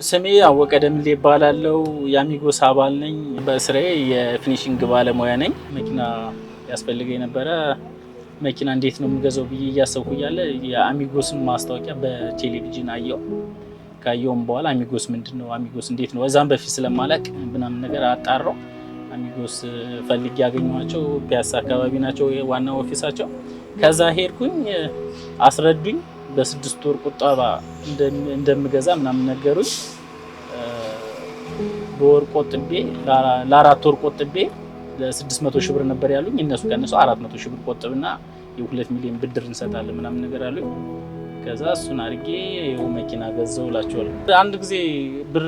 ስሜ አወቀ ደምሌ ይባላል። የአሚጎስ አባል ነኝ። በስራዬ የፊኒሺንግ ባለሙያ ነኝ። መኪና ያስፈልገኝ ነበረ። መኪና እንዴት ነው የምገዛው ብዬ እያሰብኩ እያለ የአሚጎስን ማስታወቂያ በቴሌቪዥን አየሁ። ካየሁም በኋላ አሚጎስ ምንድነው፣ አሚጎስ እንዴት ነው፣ እዛም በፊት ስለማላውቅ ምናምን ነገር አጣራው። አሚጎስ ፈልጌ ያገኘኋቸው ፒያሳ አካባቢ ናቸው ዋና ኦፊሳቸው። ከዛ ሄድኩኝ፣ አስረዱኝ። በ6 ወር ቁጠባ እንደምገዛ ምናምን ነገሩኝ። በወር ቆጥቤ ለ4 ወር ቆጥቤ ለ600 ሺህ ብር ነበር ያሉኝ። እነሱ ቀንሰው 400 ሺህ ብር ቆጥብና የ2 ሚሊዮን ብድር እንሰጣለን ምናምን ነገር አሉኝ። ከዛ እሱን አድርጌ ይኸው መኪና ገዛው እላቸዋለሁ። አንድ ጊዜ ብር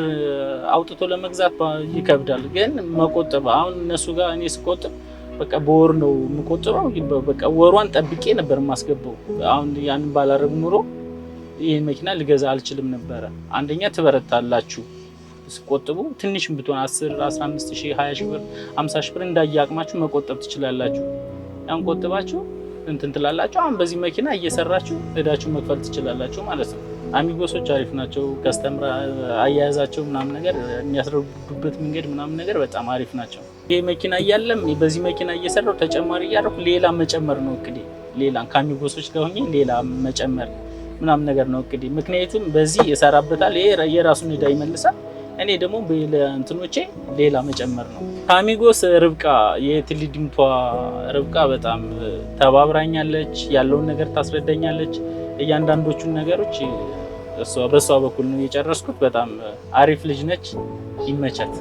አውጥቶ ለመግዛት ይከብዳል፣ ግን መቆጠብ አሁን እነሱ ጋር እኔ ስቆጥብ በቃ በወር ነው የምቆጥበው። በቃ ወሯን ጠብቄ ነበር የማስገባው። አሁን ያንን ባላረግ ኑሮ ይሄን መኪና ልገዛ አልችልም ነበረ። አንደኛ ትበረታላችሁ፣ ስቆጥቡ ትንሽም ብትሆን 10፣ 15 ሺህ፣ 20 ሺህ ብር፣ 50 ሺህ ብር እንዳያቅማችሁ መቆጠብ ትችላላችሁ። ያን ቆጥባችሁ እንትን ትላላችሁ። አሁን በዚህ መኪና እየሰራችሁ እዳችሁ መክፈል ትችላላችሁ ማለት ነው። አሚጎሶች አሪፍ ናቸው። ከስተምራ አያያዛቸው ምናምን ነገር የሚያስረዱበት መንገድ ምናምን ነገር በጣም አሪፍ ናቸው። ይሄ መኪና እያለም በዚህ መኪና እየሰራው ተጨማሪ እያደረኩ ሌላ መጨመር ነው እቅዴ። ሌላ ከአሚጎሶች ጋር ሆኜ ሌላ መጨመር ምናምን ነገር ነው እቅዴ። ምክንያቱም በዚህ ይሰራበታል፣ የራሱን እዳ ይመልሳል። እኔ ደግሞ በእንትኖቼ ሌላ መጨመር ነው። ከአሚጎስ ርብቃ የትልድምቷ ርብቃ በጣም ተባብራኛለች። ያለውን ነገር ታስረዳኛለች። እያንዳንዶቹን ነገሮች በእሷ በኩል ነው የጨረስኩት። በጣም አሪፍ ልጅ ነች። ይመቻት።